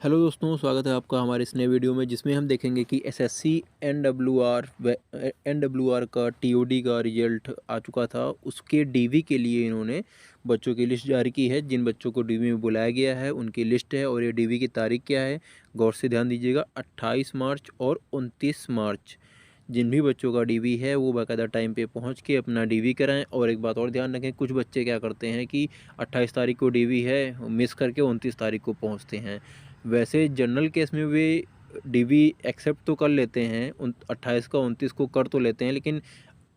Hello दोस्तों, स्वागत है आपका हमारे इस नए वीडियो में जिसमें हम देखेंगे कि एसएससी एनडब्ल्यूआर एनडब्ल्यूआर का टीओडी का रिजल्ट आ चुका था। उसके डीवी के लिए इन्होंने बच्चों की लिस्ट जारी की है। जिन बच्चों को डीवी में बुलाया गया है उनकी लिस्ट है और ये डीवी की तारीख क्या है, गौर से ध्यान दीजिएगा। 28 मार्च और 29 मार्च जिन भी बच्चों का डीवी है वो बाकायदा टाइम पे पहुंच के अपना डीवी कराएं। और एक बात और ध्यान रखें, कुछ बच्चे क्या करते हैं कि 28 तारीख को डीवी है मिस करके 29 तारीख को पहुंचते हैं। वैसे जनरल केस में वे डीवी एक्सेप्ट तो कर लेते हैं, उन 28 का 29 को कर तो लेते हैं, लेकिन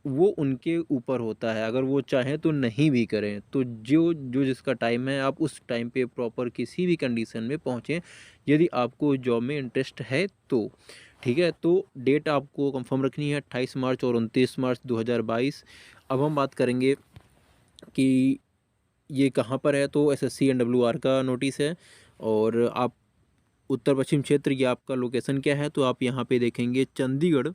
वो उनके ऊपर होता है। अगर वो चाहें तो नहीं भी करें। तो जो जो जिसका टाइम है आप उस टाइम पे प्रॉपर किसी भी कंडीशन में पहुँचें यदि आपको जॉब में इंटरेस्ट है तो। ठीक है, तो डेट आपको कंफर्म रखनी है 28 मार्च और 29 मार्च 2022। अब हम बात करेंगे कि ये कहाँ पर है। तो एसएससी एनडब्ल्यूआर का नोटिस है और आप उत्तर पश्चिम क्षेत्र ये आपका लोकेशन क्या है, तो आप यहाँ पे देखेंगे चंडीगढ़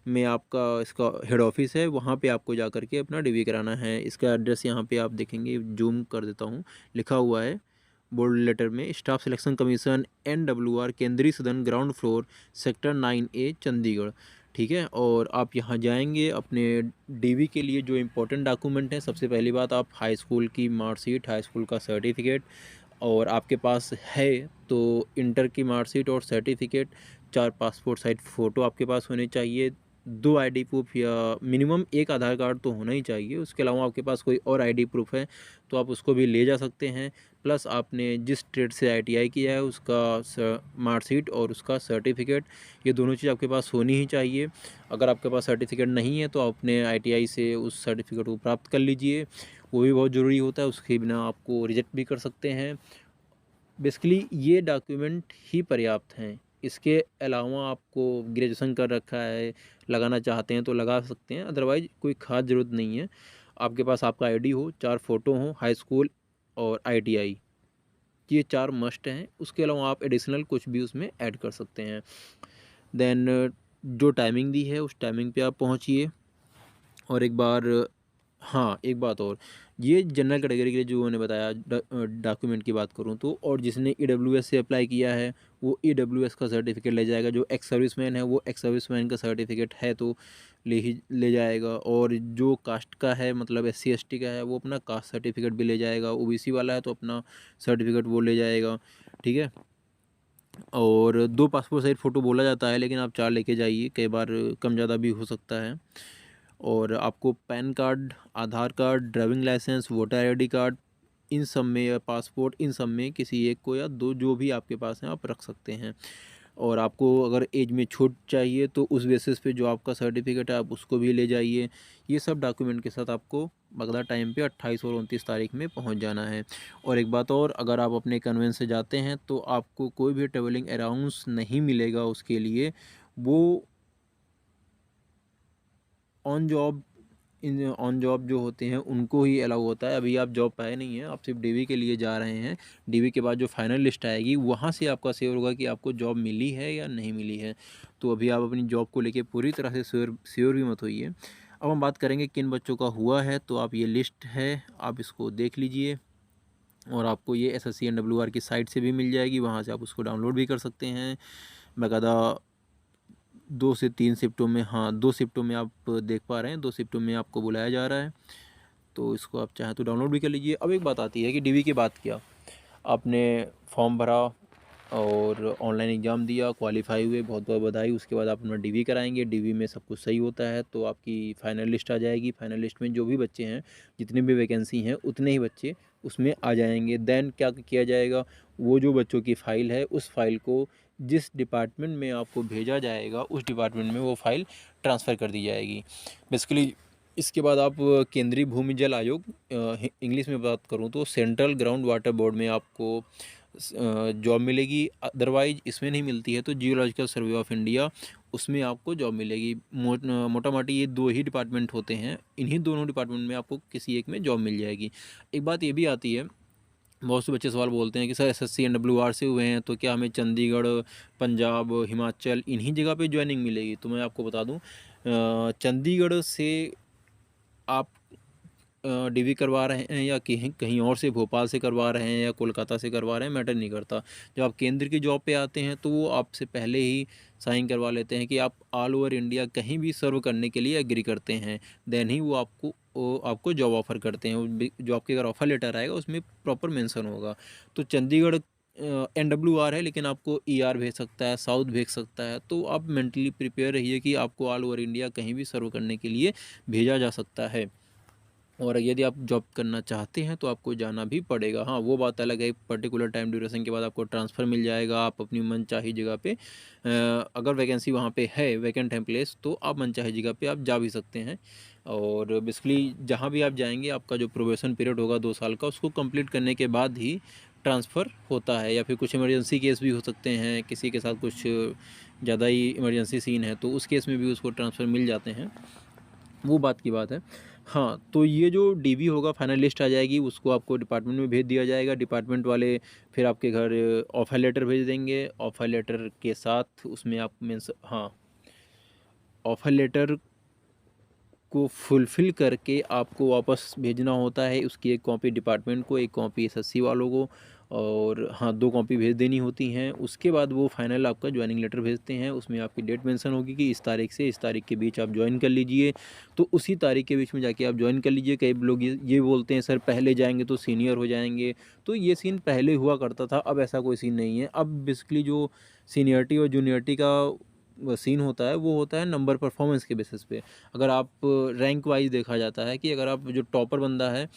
में आपका इसका हेड ऑफिस है। वहाँ पे आपको जा करके अपना डीवी कराना है। इसका एड्रेस यहाँ पे आप देखेंगे, जूम कर देता हूँ, लिखा हुआ है बोल्ड लेटर में, स्टाफ सिलेक्शन कमीशन एनडब्ल्यूआर केंद्रीय सदन ground floor sector 9A Chandigarh. ठीक है, और आप यहाँ जाएंगे अपने डीवी के लिए। जो इम्पोर्टेंट डॉक्यूमेंट हैं, सबसे पहली बात आप हाई स्कूल की मार्कशीट, हाई स्कूल का सर्टिफिकेट, और आपके पास है तो इंटर की मार्कशीट और सर्टिफिकेट, 4 पासपोर्ट साइज फ़ोटो आपके पास होने चाहिए, 2 आईडी प्रूफ या मिनिमम 1 आधार कार्ड तो होना ही चाहिए। उसके अलावा आपके पास कोई और आईडी प्रूफ है तो आप उसको भी ले जा सकते हैं। प्लस आपने जिस ट्रेड से आईटीआई किया है उसका मार्कशीट और उसका सर्टिफिकेट, ये दोनों चीज़ आपके पास होनी ही चाहिए। अगर आपके पास सर्टिफिकेट नहीं है तो आप अपने आईटीआई से उस सर्टिफिकेट को प्राप्त कर लीजिए, वो भी बहुत ज़रूरी होता है। उसके बिना आपको रिजेक्ट भी कर सकते हैं। बेसिकली ये डॉक्यूमेंट ही पर्याप्त हैं। इसके अलावा आपको ग्रेजुएशन कर रखा है, लगाना चाहते हैं तो लगा सकते हैं, अदरवाइज़ कोई ख़ास ज़रूरत नहीं है। आपके पास आपका आईडी हो, 4 फ़ोटो हों, हाई स्कूल और आईटीआई, ये 4 मस्ट हैं। उसके अलावा आप एडिशनल कुछ भी उसमें ऐड कर सकते हैं। देन जो टाइमिंग दी है उस टाइमिंग पे आप पहुँचिए। और एक बार, हाँ, एक बात और, ये जनरल कैटेगरी के लिए जो मैंने बताया डॉक्यूमेंट की बात करूँ तो, और जिसने ईडब्ल्यूएस से अप्लाई किया है वो ईडब्ल्यूएस का सर्टिफिकेट ले जाएगा। जो एक्स सर्विसमैन है वो एक्स सर्विसमैन का सर्टिफिकेट है तो ले जाएगा। और जो कास्ट का है, मतलब एससी एसटी का है, वो अपना कास्ट सर्टिफिकेट भी ले जाएगा। ओबीसी वाला है तो अपना सर्टिफिकेट वो ले जाएगा। ठीक है, और 2 पासपोर्ट साइज़ फ़ोटो बोला जाता है लेकिन आप 4 लेके जाइए, कई बार कम ज़्यादा भी हो सकता है। और आपको PAN card, Aadhaar card, driving licence, voter ID card, इन सब में, या पासपोर्ट, इन सब में किसी एक को या 2 जो भी आपके पास हैं आप रख सकते हैं। और आपको अगर एज में छूट चाहिए तो उस बेसिस पे जो आपका सर्टिफिकेट है आप उसको भी ले जाइए। ये सब डॉक्यूमेंट के साथ आपको बगदा टाइम पे 28 और 29 तारीख में पहुंच जाना है। और एक बात और, अगर आप अपने कन्वेंस से जाते हैं तो आपको कोई भी ट्रेवलिंग अलाउंस नहीं मिलेगा उसके लिए। वो on job, in on job जो होते हैं उनको ही अलाउ होता है। अभी आप जॉब पाए नहीं हैं, आप सिर्फ डीवी के लिए जा रहे हैं। डीवी के बाद जो फाइनल लिस्ट आएगी वहाँ से आपका श्योर होगा कि आपको जॉब मिली है या नहीं मिली है। तो अभी आप अपनी जॉब को लेके पूरी तरह से श्योर श्योर भी मत होइए। अब हम बात करेंगे किन बच्चों का हुआ है। तो आप, ये लिस्ट है, आप इसको देख लीजिए। और आपको ये एसएससी एनडब्ल्यूआर की साइट से भी मिल जाएगी, वहाँ से आप उसको डाउनलोड भी कर सकते हैं बाकायदा। 2 से 3 शिफ्टों में, हाँ, 2 शिफ्टों में आप देख पा रहे हैं, 2 शिफ्टों में आपको बुलाया जा रहा है। तो इसको आप चाहें तो डाउनलोड भी कर लीजिए। अब एक बात आती है कि डीवी की बात किया, आपने फॉर्म भरा और ऑनलाइन एग्ज़ाम दिया, क्वालिफाई हुए, बहुत बहुत बधाई। उसके बाद आप अपना डीवी कराएंगे। डीवी में सब कुछ सही होता है तो आपकी फाइनल लिस्ट आ जाएगी। फाइनल लिस्ट में जो भी बच्चे हैं, जितने भी वैकेंसी हैं उतने ही बच्चे उसमें आ जाएंगे। देन क्या किया जाएगा, वो जो बच्चों की फ़ाइल है उस फाइल को जिस डिपार्टमेंट में आपको भेजा जाएगा उस डिपार्टमेंट में वो फाइल ट्रांसफ़र कर दी जाएगी। बेसिकली इसके बाद आप केंद्रीय भूमि जल आयोग, इंग्लिश में बात करूँ तो सेंट्रल ग्राउंड वाटर बोर्ड में आपको जॉब मिलेगी। अदरवाइज इसमें नहीं मिलती है तो जियोलॉजिकल सर्वे ऑफ इंडिया, उसमें आपको जॉब मिलेगी। मोटा मोटी ये 2 ही डिपार्टमेंट होते हैं, इन्हीं दोनों डिपार्टमेंट में आपको किसी एक में जॉब मिल जाएगी। एक बात ये भी आती है, बहुत से बच्चे सवाल बोलते हैं कि सर एसएससी एनडब्ल्यूआर से हुए हैं तो क्या हमें चंडीगढ़, पंजाब, हिमाचल, इन्हीं जगह पे ज्वाइनिंग मिलेगी। तो मैं आपको बता दूं, चंडीगढ़ से आप डीवी करवा रहे हैं या कहीं कहीं और से, भोपाल से करवा रहे हैं या कोलकाता से करवा रहे हैं, मैटर नहीं करता। जब आप केंद्र की जॉब पे आते हैं तो वो आपसे पहले ही साइन करवा लेते हैं कि आप ऑल ओवर इंडिया कहीं भी सर्व करने के लिए एग्री करते हैं, देन ही वो आपको जॉब ऑफ़र करते हैं। जो आपके अगर ऑफ़र लेटर आएगा उसमें प्रॉपर मेंशन होगा। तो चंडीगढ़ NWR है, लेकिन आपको ER भेज सकता है, साउथ भेज सकता है। तो आप मेंटली प्रिपेयर रहिए कि आपको ऑल ओवर इंडिया कहीं भी सर्व करने के लिए भेजा जा सकता है। और यदि आप जॉब करना चाहते हैं तो आपको जाना भी पड़ेगा। हाँ, वो बात अलग है, पर्टिकुलर टाइम ड्यूरेशन के बाद आपको ट्रांसफ़र मिल जाएगा, आप अपनी मनचाही जगह पे अगर वैकेंसी वहाँ पे है, वैकेंट है प्लेस, तो आप मनचाही जगह पे आप जा भी सकते हैं। और बेसिकली जहाँ भी आप जाएँगे, आपका जो प्रोबेशन पीरियड होगा 2 साल का, उसको कंप्लीट करने के बाद ही ट्रांसफ़र होता है। या फिर कुछ इमरजेंसी केस भी हो सकते हैं, किसी के साथ कुछ ज़्यादा ही इमरजेंसी सीन है, तो उस केस में भी उसको ट्रांसफ़र मिल जाते हैं, वो बात की बात है। हाँ, तो ये जो डीवी होगा, फाइनल लिस्ट आ जाएगी, उसको आपको डिपार्टमेंट में भेज दिया जाएगा। डिपार्टमेंट वाले फिर आपके घर ऑफ़र लेटर भेज देंगे। ऑफ़र लेटर के साथ उसमें आप मीन्स, हाँ, ऑफ़र लेटर को फुलफ़िल करके आपको वापस भेजना होता है। उसकी एक कॉपी डिपार्टमेंट को, एक कॉपी एसएससी वालों को, और हाँ, 2 कॉपी भेज देनी होती हैं। उसके बाद वो फाइनल आपका जॉइनिंग लेटर भेजते हैं। उसमें आपकी डेट मेंशन होगी कि इस तारीख से इस तारीख के बीच आप जॉइन कर लीजिए। तो उसी तारीख के बीच में जाके आप जॉइन कर लीजिए। कई लोग ये बोलते हैं सर पहले जाएँगे तो सीनियर हो जाएँगे। तो ये सीन पहले हुआ करता था, अब ऐसा कोई सीन नहीं है। अब बेसिकली जो सीनियरिटी और जूनियरिटी का सीन होता है, वो होता है नंबर परफॉर्मेंस के बेसिस पे। अगर आप रैंक वाइज देखा जाता है कि अगर आप जो टॉपर बंदा है,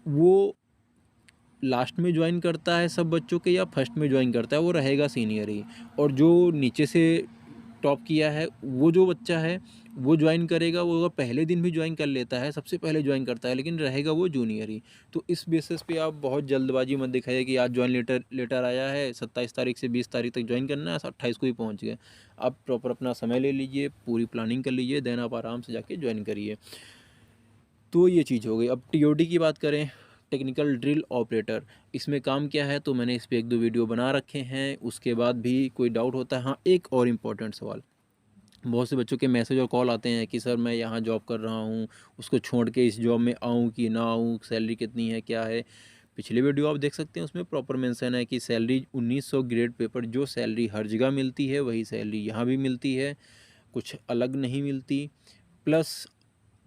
वो लास्ट में ज्वाइन करता है सब बच्चों के या फर्स्ट में ज्वाइन करता है, वो रहेगा सीनियर ही। और जो नीचे से टॉप किया है, वो जो बच्चा है, वो ज्वाइन करेगा, वो अगर पहले दिन भी ज्वाइन कर लेता है, सबसे पहले ज्वाइन करता है, लेकिन रहेगा वो जूनियर ही। तो इस बेसिस पे आप बहुत जल्दबाजी मत दिखाइए कि आज ज्वाइन लेटर लेटर आया है, 27 तारीख से 20 तारीख तक ज्वाइन करना है, 28 को ही पहुंच गए। आप प्रॉपर अपना समय ले लीजिए, पूरी प्लानिंग कर लीजिए, देन आप आराम से जाके ज्वाइन करिए। तो ये चीज़ हो गई। अब टीओडी की बात करें, टेक्निकल ड्रिल ऑपरेटर, इसमें काम क्या है, तो मैंने इस पे 1-2 वीडियो बना रखे हैं। उसके बाद भी कोई डाउट होता है, हाँ, एक और इम्पोर्टेंट सवाल, बहुत से बच्चों के मैसेज और कॉल आते हैं कि सर मैं यहाँ जॉब कर रहा हूँ, उसको छोड़ के इस जॉब में आऊँ कि ना आऊँ, सैलरी कितनी है, क्या है। पिछले वीडियो आप देख सकते हैं, उसमें प्रॉपर मेंशन है कि सैलरी 1900 ग्रेड पेपर, जो सैलरी हर जगह मिलती है वही सैलरी यहाँ भी मिलती है, कुछ अलग नहीं मिलती। प्लस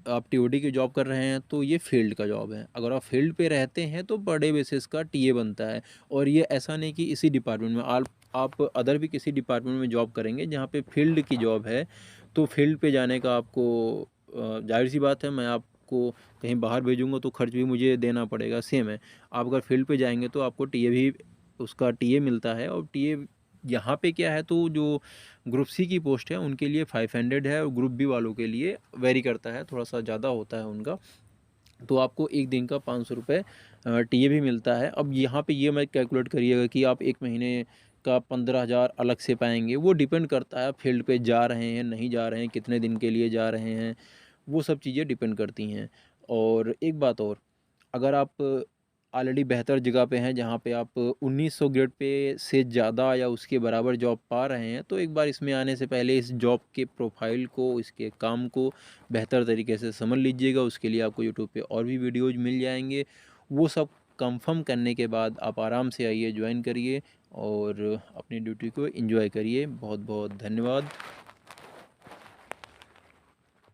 आप टीओडी की जॉब कर रहे हैं तो ये फील्ड का जॉब है। अगर आप फील्ड पे रहते हैं तो पर डे बेसिस का टीए बनता है। और ये ऐसा नहीं कि इसी डिपार्टमेंट में आप अदर भी किसी डिपार्टमेंट में जॉब करेंगे जहाँ पे फील्ड की जॉब है, तो फील्ड पे जाने का आपको जाहिर सी बात है, मैं आपको कहीं बाहर भेजूँगा तो खर्च भी मुझे देना पड़ेगा, सेम है। आप अगर फील्ड पे जाएँगे तो आपको टीए भी, उसका टीए मिलता है। और टीए यहाँ पे क्या है, तो जो ग्रुप सी की पोस्ट है उनके लिए 500 है, और ग्रुप बी वालों के लिए वेरी करता है, थोड़ा सा ज़्यादा होता है उनका। तो आपको एक दिन का 500 रुपये टीए भी मिलता है। अब यहाँ पे ये मत कैलकुलेट करिएगा कि आप एक महीने का 15,000 अलग से पाएंगे। वो डिपेंड करता है फील्ड पे जा रहे हैं, नहीं जा रहे हैं, कितने दिन के लिए जा रहे हैं, वो सब चीज़ें डिपेंड करती हैं। और एक बात और, अगर आप ऑलरेडी बेहतर जगह पे हैं जहाँ पे आप 1900 ग्रेड पे से ज़्यादा या उसके बराबर जॉब पा रहे हैं, तो एक बार इसमें आने से पहले इस जॉब के प्रोफाइल को, इसके काम को बेहतर तरीके से समझ लीजिएगा। उसके लिए आपको यूट्यूब पे और भी वीडियोज़ मिल जाएंगे। वो सब कंफर्म करने के बाद आप आराम से आइए, ज्वाइन करिए और अपनी ड्यूटी को एंजॉय करिए। बहुत बहुत धन्यवाद।